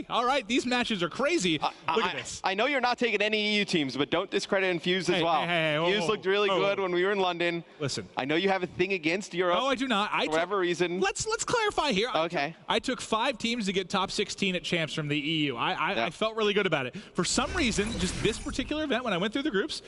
okay, all right, these matches are crazy. Look at this. I know you're not taking any EU teams, but don't discredit Infuse as well. Infuse looked really good when we were in London. Listen. I know you have a thing against Europe. No, I do not. For whatever reason. Let's clarify here. Okay. I took 5 teams to get top 16 at champs from the EU. I felt really good about it. For some reason, just this particular event, when I went through the groups,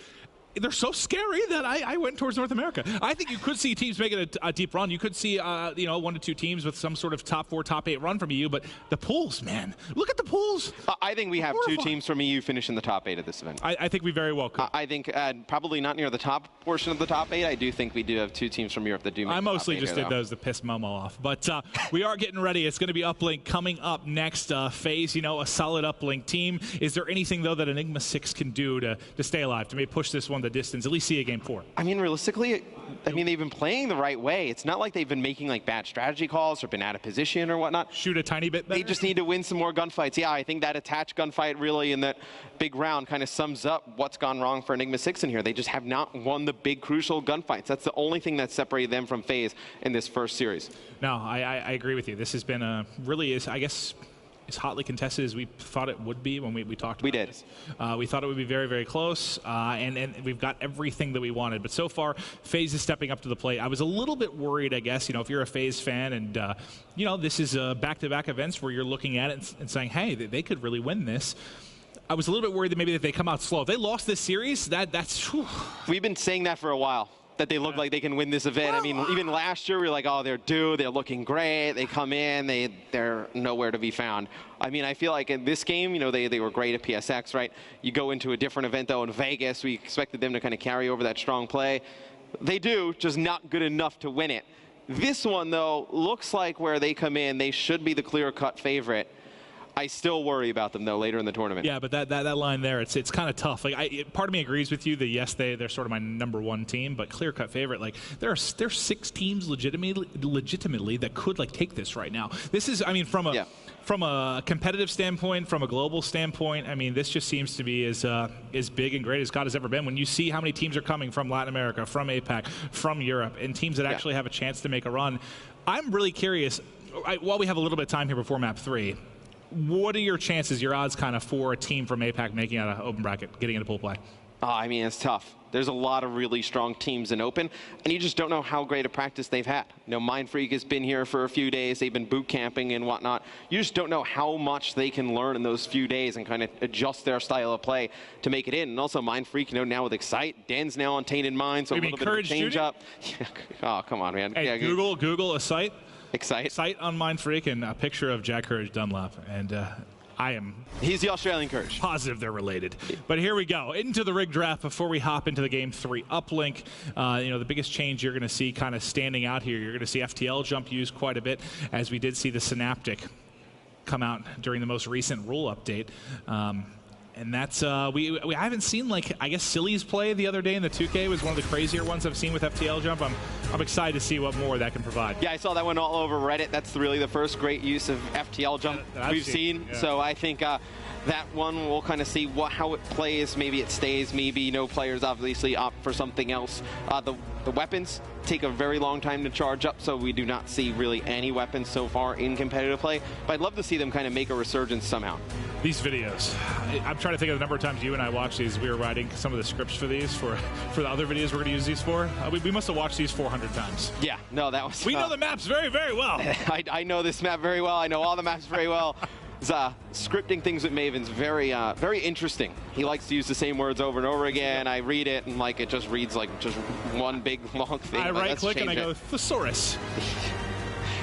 they're so scary that I went towards North America. I think you could see teams making a deep run. You could see 1 to 2 teams with some sort of top 4, top 8 run from EU. But the pools, man, look at the pools. I think we have 2 teams from EU finishing the top 8 at this event. I think we very well could. I think probably not near the top portion of the top 8. I do think we do have 2 teams from Europe that do make I mostly just did though. those to piss Momo off. But we are getting ready. It's going to be uplink coming up next. Faze, a solid uplink team. Is there anything, though, that Enigma 6 can do to stay alive, to maybe push this one the distance, at least see Game 4? I mean, realistically, they've been playing the right way. It's not like they've been making bad strategy calls or been out of position or whatnot. Shoot a tiny bit better? They just need to win some more gunfights. Yeah, I think that attached gunfight really in that big round kind of sums up what's gone wrong for Enigma 6 in here. They just have not won the big crucial gunfights. That's the only thing that separated them from FaZe in this first series. No, I agree with you. This has been I guess, as hotly contested as we thought it would be when we talked about this. We thought it would be very, very close, and we've got everything that we wanted. But so far, FaZe is stepping up to the plate. I was a little bit worried, I guess, if you're a FaZe fan and, this is back-to-back events where you're looking at it and saying, hey, they could really win this. I was a little bit worried that maybe they come out slow. If they lost this series, that's... Whew. We've been saying that for a while, that they look like they can win this event. I mean, even last year, we were like, oh, they're due. They're looking great. They come in. They're nowhere to be found. I mean, I feel like in this game, they were great at PSX, right? You go into a different event, though, in Vegas. We expected them to kind of carry over that strong play. They do, just not good enough to win it. This one, though, looks like where they come in, they should be the clear-cut favorite. I still worry about them, though, later in the tournament. Yeah, but that line there, it's kind of tough. Part of me agrees with you that, yes, they're sort of my #1 team, but clear-cut favorite. There's 6 teams legitimately that could, take this right now. This is, I mean, from a competitive standpoint, from a global standpoint, I mean, this just seems to be as big and great as God has ever been. When you see how many teams are coming from Latin America, from APAC, from Europe, and teams that actually have a chance to make a run, I'm really curious, while we have a little bit of time here before Map 3, what are your chances, your odds kind of for a team from APAC making out of open bracket, getting into pool play? I mean, it's tough. There's a lot of really strong teams in open, and you just don't know how great a practice they've had. Mindfreak has been here for a few days. They've been boot camping and whatnot. You just don't know how much they can learn in those few days and kind of adjust their style of play to make it in. And also Mindfreak, now with Excite, Dan's now on Tainted Mind, so a little bit of a change up. Oh, come on, man. Hey, yeah, Google Excite. Excite on Mindfreak and a picture of Jack Courage Dunlap, and I am... He's the Australian Courage. Positive they're related. But here we go. Into the rig draft before we hop into the Game 3 uplink. The biggest change you're going to see kind of standing out here, you're going to see FTL jump used quite a bit, as we did see the Synaptic come out during the most recent rule update. And that's, we haven't seen, I guess Silly's play the other day in the 2K was one of the crazier ones I've seen with FTL Jump. I'm excited to see what more that can provide. Yeah, I saw that one all over Reddit. That's really the first great use of FTL Jump we've seen. Yeah. So I think that one we'll kind of see how it plays. Maybe it stays. Maybe players obviously opt for something else. The weapons take a very long time to charge up, so we do not see really any weapons so far in competitive play. But I'd love to see them kind of make a resurgence somehow. These videos, I'm trying to think of the number of times you and I watched these. We were writing some of the scripts for these, for the other videos we're going to use these for. We must have watched these 400 times. Yeah, no, that was... We know the maps very, very well. I know this map very well. I know all the maps very well. Scripting things with Maven's very interesting. He likes to use the same words over and over again. I read it and it just reads just one big long thing. I right click and I go thesaurus.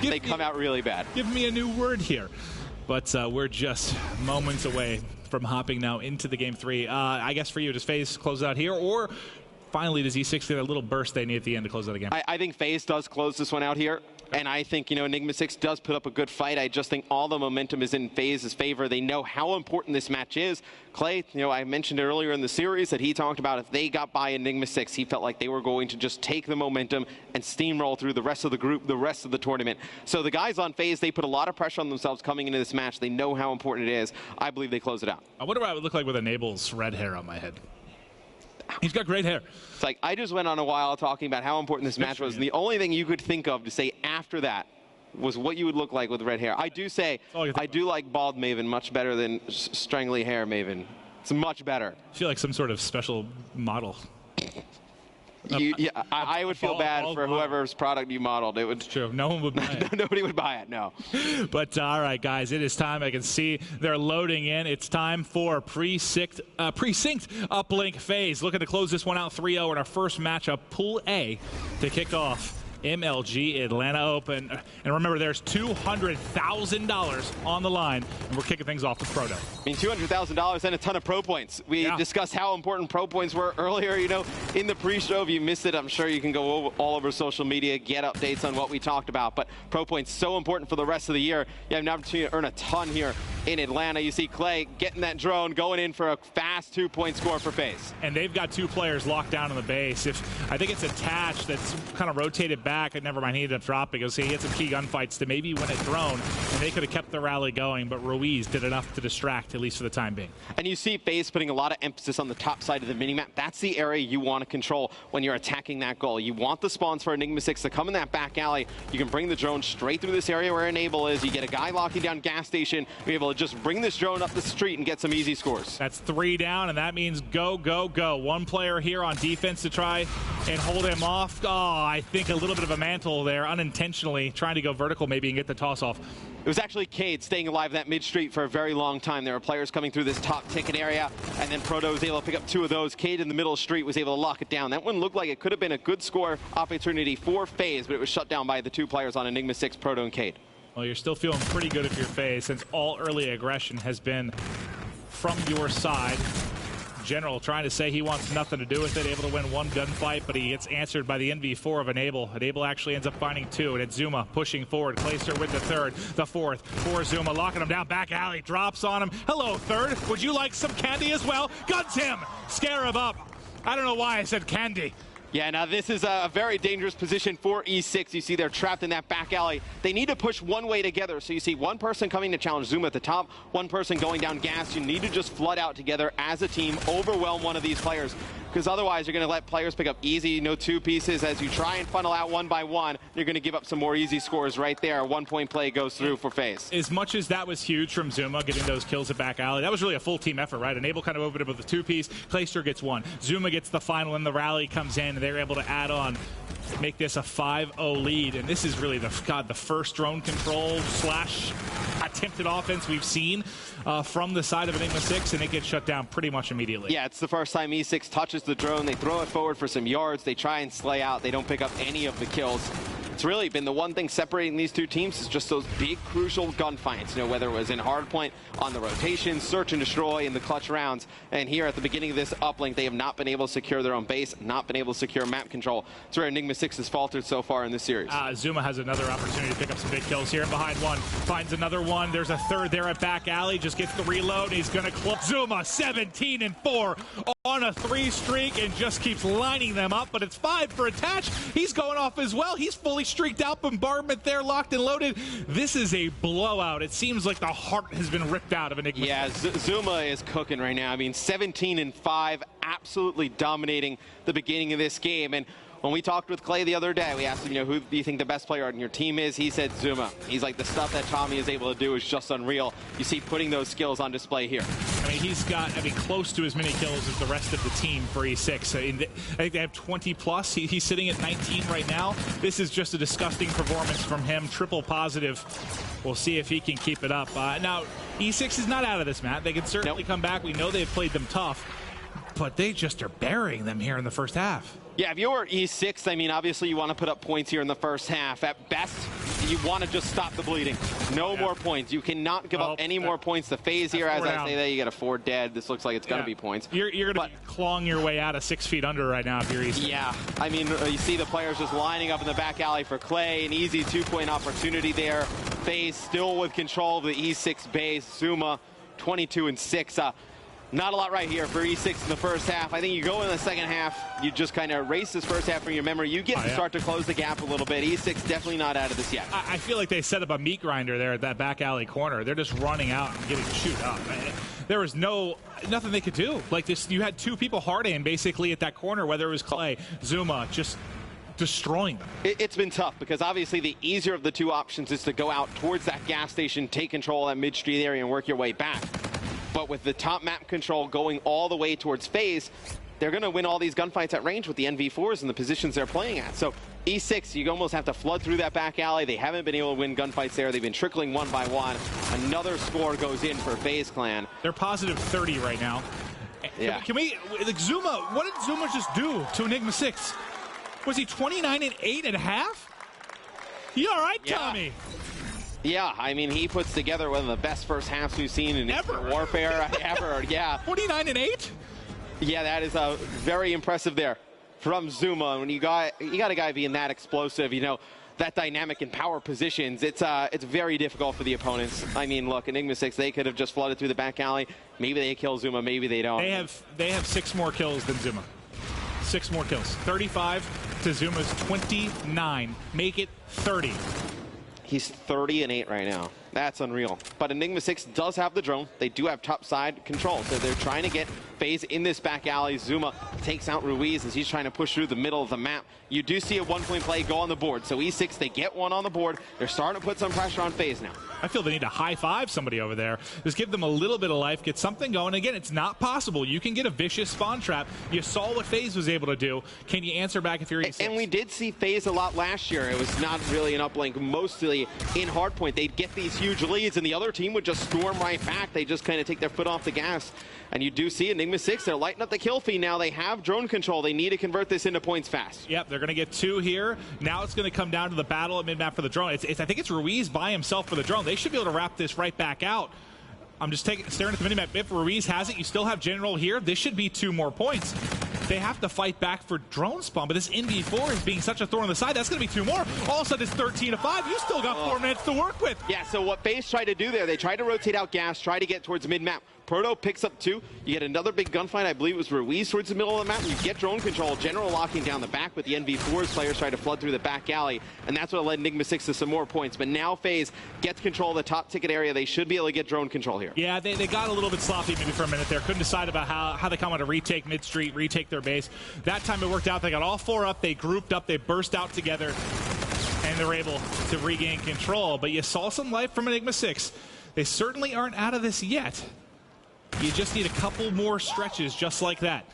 They come out really bad. Give me a new word here. But we're just moments away from hopping now into the Game 3. I guess for you, does FaZe close out here, or finally does E6 get a little burst they need at the end to close out the game? I think FaZe does close this one out here. And I think, Enigma 6 does put up a good fight. I just think all the momentum is in FaZe's favor. They know how important this match is. Clay, I mentioned earlier in the series that he talked about if they got by Enigma 6, he felt like they were going to just take the momentum and steamroll through the rest of the group, the rest of the tournament. So the guys on FaZe, they put a lot of pressure on themselves coming into this match. They know how important it is. I believe they close it out. I wonder what it would look like with Enable's red hair on my head. He's got great hair. It's I just went on a while talking about how important this match was, and the only thing you could think of to say after that was what you would look like with red hair. I do say, I do like bald Maven much better than strangly hair Maven. It's much better. I feel like some sort of special model. I would feel bad for whoever's product you modeled. It would. It's true. No one would buy it. Nobody would buy it, no. But all right, guys, it is time. I can see they're loading in. It's time for precinct uplink phase. Looking to close this one out 3-0 in our first matchup, Pool A, to kick off MLG Atlanta Open. And remember, there's $200,000 on the line, and we're kicking things off with Proto. I mean, $200,000 and a ton of pro points. We discussed how important pro points were earlier, you know, in the pre-show. If you missed it, I'm sure you can go all over social media, get updates on what we talked about. But pro points so important for the rest of the year. You have an opportunity to earn a ton here in Atlanta. You see Clay getting that drone, going in for a fast 2-point score for Faze. And they've got 2 players locked down on the base. I think it's attached that's kind of rotated back, and never mind, he ended up dropping because he had some key gunfights to maybe win a drone, and they could have kept the rally going, but Ruiz did enough to distract, at least for the time being. And you see Faze putting a lot of emphasis on the top side of the minimap. That's the area you want to control when you're attacking that goal. You want the spawns for Enigma 6 to come in that back alley. You can bring the drone straight through this area where Enable is. You get a guy locking down gas station. You're able to just bring this drone up the street and get some easy scores. That's 3 down, and that means go, go, go. 1 player here on defense to try and hold him off. Oh, I think a little bit of a mantle there, unintentionally trying to go vertical maybe and get the toss off. It was actually Cade staying alive that mid-street for a very long time. There were players coming through this top ticket area, and then Proto was able to pick up 2 of those. Cade in the middle street was able to lock it down. That one looked like it could have been a good score opportunity for Faze, but it was shut down by the 2 players on Enigma 6, Proto and Cade. Well, you're still feeling pretty good if you're Faze, since all early aggression has been from your side. General trying to say he wants nothing to do with it, able to win 1 gunfight, but he gets answered by the NV4 of Enable. Enable actually ends up finding 2, and it's Zuma pushing forward. Clayster with the 3rd, the 4th for Zuma, locking him down, back alley, drops on him. Hello, 3rd, would you like some candy as well? Guns him, Scarab up. I don't know why I said candy. Yeah, now this is a very dangerous position for E6. You see they're trapped in that back alley. They need to push one way together. So you see one person coming to challenge Zuma at the top, one person going down gas. You need to just flood out together as a team, overwhelm one of these players, because otherwise you're going to let players pick up easy, no 2 pieces. As you try and funnel out 1 by 1, you're going to give up some more easy scores right there. A 1-point play goes through for Faze. As much as that was huge from Zuma, getting those kills at back alley, that was really a full team effort, right? Enable kind of opened it with a 2-piece. Clayster gets 1. Zuma gets the final, and the rally comes in, and they're able to add on, make this a 5-0 lead. And this is really the first drone control / attempted offense we've seen from the side of Enigma 6, and it gets shut down pretty much immediately. Yeah, it's the first time E6 touches the drone. They throw it forward for some yards. They try and slay out. They don't pick up any of the kills. It's really been the one thing separating these 2 teams is just those big, crucial gunfights. You know, whether it was in hardpoint, on the rotation, search and destroy in the clutch rounds. And here at the beginning of this uplink, they have not been able to secure their own base, not been able to secure map control. It's where Enigma 6 has faltered so far in this series. Zuma has another opportunity to pick up some big kills here. Behind 1, finds another one. There's a 3rd there at back alley. Just gets the reload. He's going to close. Zuma 17-4 on a 3 streak and just keeps lining them up. But it's 5 for attach. He's going off as well. He's fully streaked out. Bombardment there, locked and loaded. This is a blowout. It seems like the heart has been ripped out of Enigma. Yeah, Zuma is cooking right now. I mean, 17-5, absolutely dominating the beginning of this game. And when we talked with Clay the other day, we asked him, you know, who do you think the best player on your team is? He said Zuma. He's like, the stuff that Tommy is able to do is just unreal. You see putting those skills on display here. I mean, he's got, close to as many kills as the rest of the team for E6. I think they have 20 plus. He's sitting at 19 right now. This is just a disgusting performance from him. Triple positive. We'll see if he can keep it up. Now, E6 is not out of this, Matt. They can certainly come back. We know they've played them tough, but they just are burying them here in the first half. Yeah, if you're E6, I mean, obviously you want to put up points here in the first half. At best, you want to just stop the bleeding. No more points. You cannot give up any more points to Faze here. As I say that, you get a 4 dead. This looks like it's going to be points. You're going to be clawing your way out of 6 feet under right now if you're E6. Yeah, I mean, you see the players just lining up in the back alley for Clay. An easy 2-point opportunity there. Faze still with control of the E6 base. Zuma 22-6. Not a lot right here for E6 in the first half. I think you go in the second half, you just kind of erase this first half from your memory. You get to start to close the gap a little bit. E6 definitely not out of this yet. I feel like they set up a meat grinder there at that back alley corner. They're just running out and getting chewed up. There was nothing they could do. Like this, you had 2 people hard aim basically at that corner, whether it was Clay, Zuma, just destroying them. It's been tough because obviously the easier of the two options is to go out towards that gas station, take control of that mid-street area and work your way back. But with the top map control going all the way towards Faze, they're going to win all these gunfights at range with the NV4s and the positions they're playing at. So E6, you almost have to flood through that back alley. They haven't been able to win gunfights there. They've been trickling one by one. Another score goes in for Faze Clan. They're positive 30 right now. Yeah. Can we, like Zuma, what did Zuma just do to Enigma 6? Was he 29-8 at half? You all right, Tommy? Yeah, I mean, he puts together one of the best first halves we've seen in Warfare ever. Yeah. 29-8? Yeah, that is very impressive there from Zuma. When you got a guy being that explosive, you know, that dynamic in power positions, it's very difficult for the opponents. I mean, look, Enigma 6, they could have just flooded through the back alley. Maybe they kill Zuma, maybe they don't. They have 6 more kills than Zuma. 6 more kills. 35 to Zuma's 29. Make it 30. He's 30-8 right now. That's unreal. But Enigma 6 does have the drone. They do have top side control. So they're trying to get Faze in this back alley. Zuma takes out Ruiz as he's trying to push through the middle of the map. You do see a one-point play go on the board. So E6, they get one on the board. They're starting to put some pressure on Faze now. I feel they need to high-five somebody over there. Just give them a little bit of life, get something going. Again, it's not possible. You can get a vicious spawn trap. You saw what Faze was able to do. Can you answer back if you're E6? And we did see Faze a lot last year. It was not really an uplink, mostly in hardpoint. They'd get these huge leads, and the other team would just storm right back. They just kind of take their foot off the gas. And you do see Enigma 6, they're lighting up the kill feed now. They have drone control. They need to convert this into points fast. Yep, they're going to get 2 here. Now it's going to come down to the battle at mid-map for the drone. I think it's Ruiz by himself for the drone. They should be able to wrap this right back out. I'm just staring at the minimap. If Ruiz has it, you still have General here. This should be 2 more points. They have to fight back for drone spawn, but this NV4 is being such a thorn on the side. That's going to be 2 more. All of a sudden, it's 13-5. You still got 4 minutes to work with. Yeah, so what Faze tried to do there, they tried to rotate out gas, try to get towards mid-map. Proto picks up 2. You get another big gunfight. I believe it was Ruiz towards the middle of the map. You get drone control. General locking down the back with the NV4's players try to flood through the back alley. And that's what led Enigma 6 to some more points. But now Faze gets control of the top ticket area. They should be able to get drone control here. Yeah, they got a little bit sloppy maybe for a minute there. Couldn't decide about how they come on to retake mid-street, retake their base. That time it worked out. They got all 4 up. They grouped up. They burst out together. And they're able to regain control. But you saw some life from Enigma 6. They certainly aren't out of this yet. You just need a couple more stretches just like that.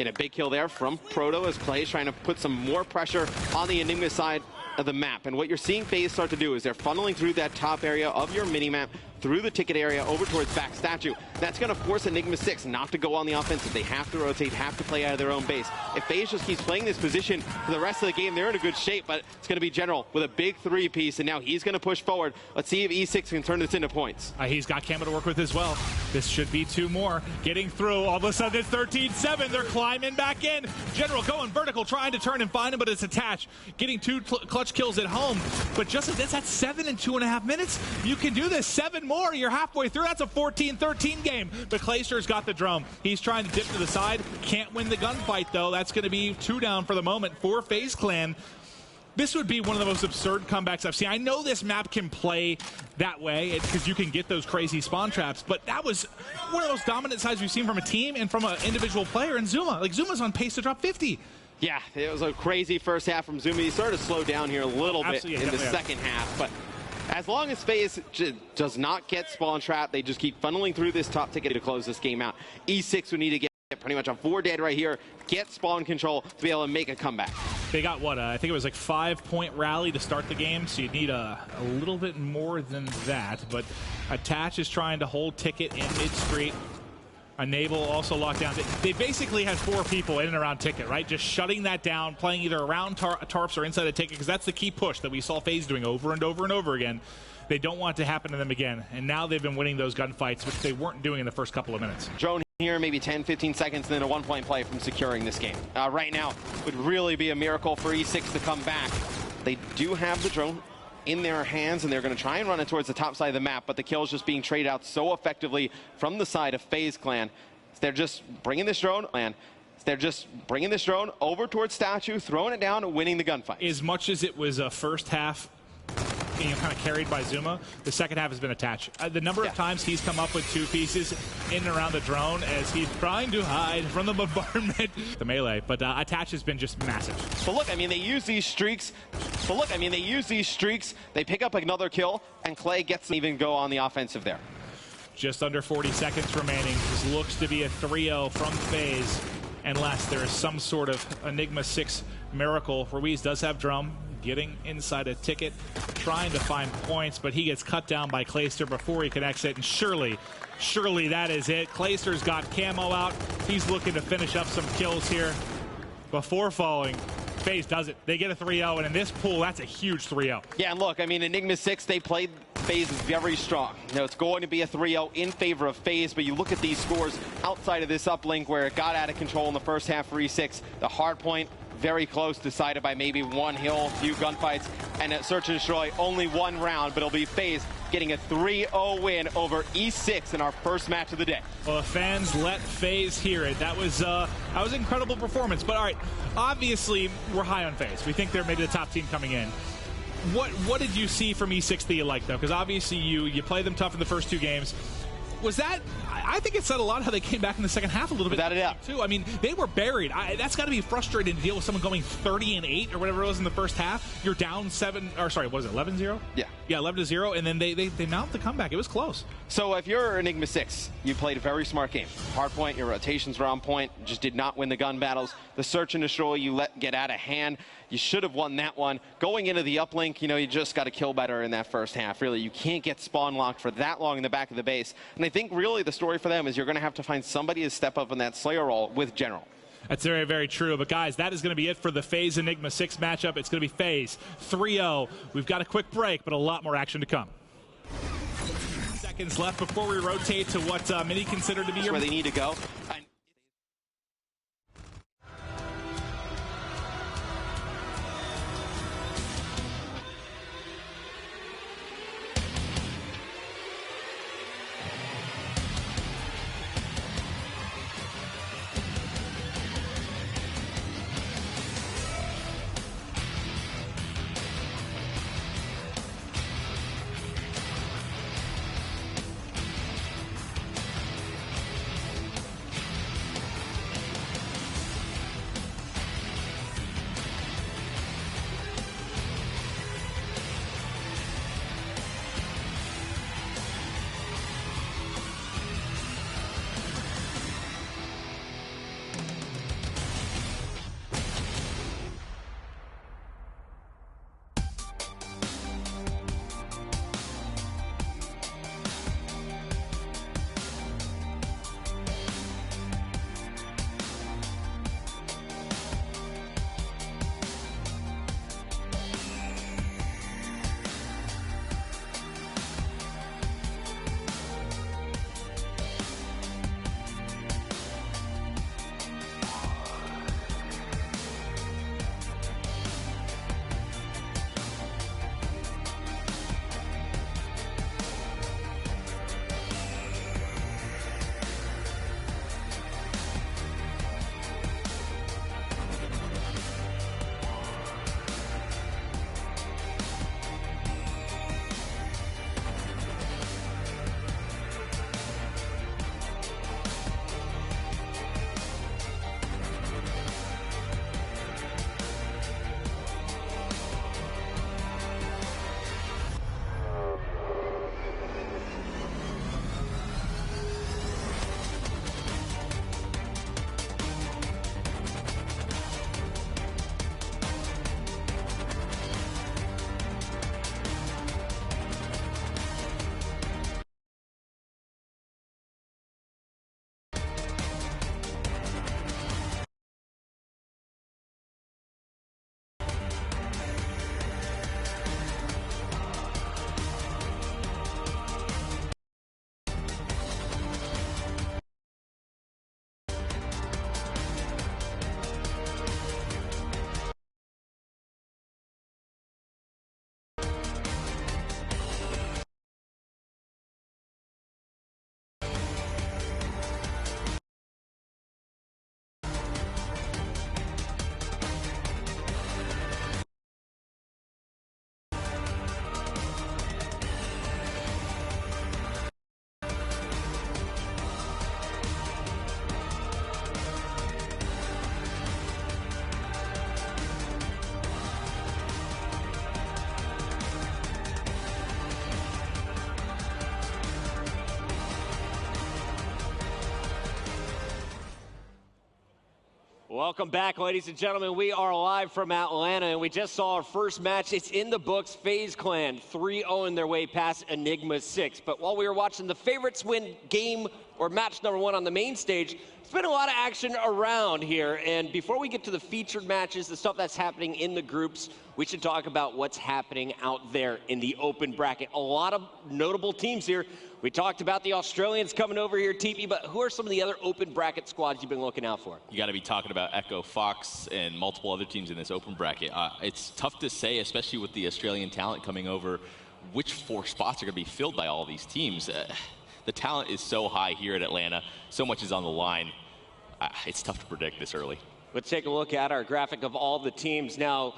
And a big kill there from Proto as Clay's trying to put some more pressure on the Enigma side of the map. And what you're seeing Faze start to do is they're funneling through that top area of your minimap, through the ticket area, over towards back statue. That's going to force Enigma 6 not to go on the offensive. They have to rotate, have to play out of their own base. If Faze just keeps playing this position for the rest of the game, they're in a good shape, but it's going to be General with a big 3-piece, and now he's going to push forward. Let's see if E6 can turn this into points. He's got Camo to work with as well. This should be 2 more. Getting through. All of a sudden, it's 13-7. They're climbing back in. General going vertical, trying to turn and find him, but it's attached. Getting 2 clutch kills at home. But just as that's at 7 in 2.5 minutes, you can do this. 7 more. You're halfway through. That's a 14-13 game. But Clayster's got the drum. He's trying to dip to the side. Can't win the gunfight, though. That's going to be 2 down for the moment for Faze Clan. This would be one of the most absurd comebacks I've seen. I know this map can play that way because you can get those crazy spawn traps, but that was one of the most dominant sides we've seen from a team and from an individual player. And Zuma, like Zuma's on pace to drop 50. Yeah, it was a crazy first half from Zuma. He started to slow down here a little bit in the second half, but as long as Faze does not get spawn trapped, they just keep funneling through this top ticket to close this game out. E6 would need to get pretty much on 4 dead right here, get spawn control to be able to make a comeback. They got what, I think it was like 5-point rally to start the game, so you'd need a little bit more than that. But Attach is trying to hold ticket in mid-street. Enable also locked down. They basically had 4 people in and around ticket, right? Just shutting that down, playing either around tarps or inside a ticket, because that's the key push that we saw Faze doing over and over and over again. They don't want it to happen to them again, and now they've been winning those gunfights, which they weren't doing in the first couple of minutes. Drone here, maybe 10-15 seconds, and then a 1-point play from securing this game. Right now would really be a miracle for E6 to come back. They do have the drone in their hands, and they're going to try and run it towards the top side of the map, but the kill is just being traded out so effectively from the side of Faze Clan. They're just bringing this drone, over towards statue, throwing it down, and winning the gunfight. As much as it was a first half kind of carried by Zuma. The second half has been attached. The number of times he's come up with 2 pieces in and around the drone as he's trying to hide from the bombardment, the melee. But attach has been just massive. But look, I mean, they use these streaks. They pick up another kill, and Clay gets to even go on the offensive there. Just under 40 seconds remaining. This looks to be a 3-0 from Faze, unless there is some sort of Enigma 6 miracle. Ruiz does have drum, getting inside a ticket, trying to find points, but he gets cut down by Clayster before he can exit, and surely that is it. Clayster's got camo out. He's looking to finish up some kills here before falling. Faze does it. They get a 3-0, and in this pool, that's a huge 3-0. Yeah, and look, I mean, Enigma 6, they played Faze very strong. You know, it's going to be a 3-0 in favor of Faze, but you look at these scores outside of this uplink where it got out of control in the first half for E6. The hard point, very close, decided by maybe one hill, few gunfights, and at Search and Destroy, only one round, but it'll be Faze getting a 3-0 win over E6 in our first match of the day. Well, the fans let Faze hear it. That was an incredible performance. But all right, obviously we're high on Faze. We think they're maybe the top team coming in. What did you see from E6 that you liked, though? Because obviously you played them tough in the first 2 games. Was that? I think it said a lot how they came back in the second half a little bit. Without a doubt. Too. I mean, they were buried. That's got to be frustrating to deal with someone going 30-8 or whatever it was in the first half. You're down 7, or sorry, what was it, 11-0? Yeah. Yeah, 11-0, and then they mount the comeback. It was close. So if you're Enigma 6, you played a very smart game. Hard point, your rotations were on point, just did not win the gun battles. The Search and Destroy you let get out of hand. You should have won that one. Going into the uplink, you know, you just got to kill better in that first half. Really, you can't get spawn locked for that long in the back of the base. And I think really the story for them is you're going to have to find somebody to step up in that Slayer role with General. That's very, very true. But, guys, that is going to be it for the Faze Enigma 6 matchup. It's going to be Faze 3-0. We've got a quick break, but a lot more action to come. Seconds left before we rotate to what many consider to be where they need to go. Welcome back, ladies and gentlemen. We are live from Atlanta, and we just saw our first match. It's in the books. Faze Clan 3-0 their way past ENIGMA 6. But while we were watching the favorites win game or match number 1 on the main stage, there's been a lot of action around here. And before we get to the featured matches, the stuff that's happening in the groups, we should talk about what's happening out there in the open bracket. A lot of notable teams here. We talked about the Australians coming over here, TP, but who are some of the other open bracket squads you've been looking out for? You got to be talking about Echo, Fox, and multiple other teams in this open bracket. It's tough to say, especially with the Australian talent coming over, which 4 spots are going to be filled by all these teams. The talent is so high here at Atlanta. So much is on the line. It's tough to predict this early. Let's take a look at our graphic of all the teams. Now,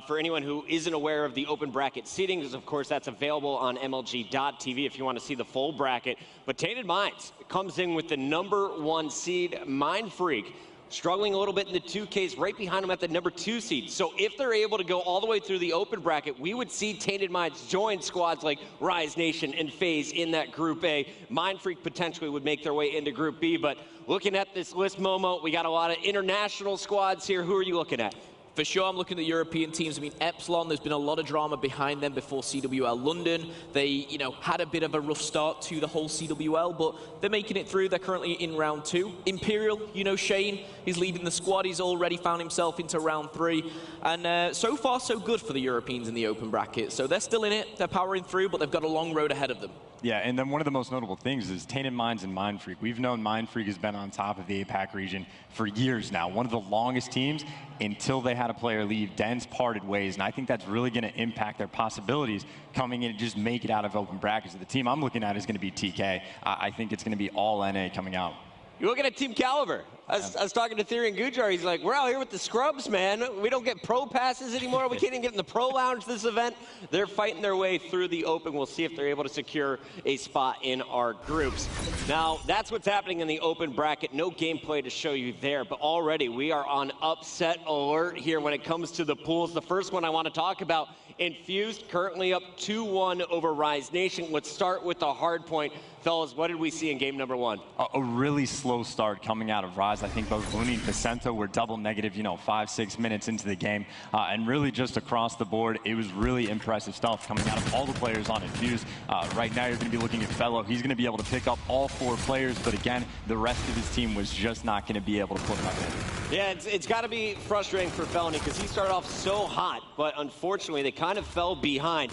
for anyone who isn't aware of the open bracket seedings, of course, that's available on MLG.tv if you want to see the full bracket. But Tainted Minds comes in with the #1 seed, Mind Freak, struggling a little bit in the 2Ks, right behind them at the #2 seed. So if they're able to go all the way through the open bracket, we would see Tainted Minds join squads like Rise Nation and Faze in that Group A. Mind Freak potentially would make their way into Group B, but looking at this list, Momo, we got a lot of international squads here. Who are you looking at? For sure, I'm looking at the European teams. I mean, Epsilon, there's been a lot of drama behind them before CWL London. They, had a bit of a rough start to the whole CWL, but they're making it through. They're currently in round 2. Imperial, Shane, he's leading the squad. He's already found himself into round 3. And so far, so good for the Europeans in the open bracket. So they're still in it. They're powering through, but they've got a long road ahead of them. Yeah, and then one of the most notable things is Tainted Minds and Mind Freak. We've known Mind Freak has been on top of the APAC region for years now. One of the longest teams until they had a player leave. Den's parted ways, and I think that's really going to impact their possibilities coming in and just make it out of open brackets. The team I'm looking at is going to be TK. I think it's going to be all NA coming out. You're looking at Team Caliber. I was talking to Theory and Gujar. He's like, we're out here with the scrubs, man. We don't get pro passes anymore. We can't even get in the pro lounge this event. They're fighting their way through the open. We'll see if they're able to secure a spot in our groups. Now, that's what's happening in the open bracket. No gameplay to show you there, but already we are on upset alert here when it comes to the pools. The first one I want to talk about, Infused, currently up 2-1 over Rise Nation. Let's start with the hard point. Fellas, what did we see in game number 1? A really slow start coming out of Rise. I think both Looney and Vicento were double negative, 5-6 minutes into the game. And really just across the board, it was really impressive stuff coming out of all the players on Infused. Right now, you're going to be looking at Fellow. He's going to be able to pick up all 4 players. But again, the rest of his team was just not going to be able to put him up in. Yeah, it's got to be frustrating for Felony because he started off so hot. But unfortunately, they kind of fell behind.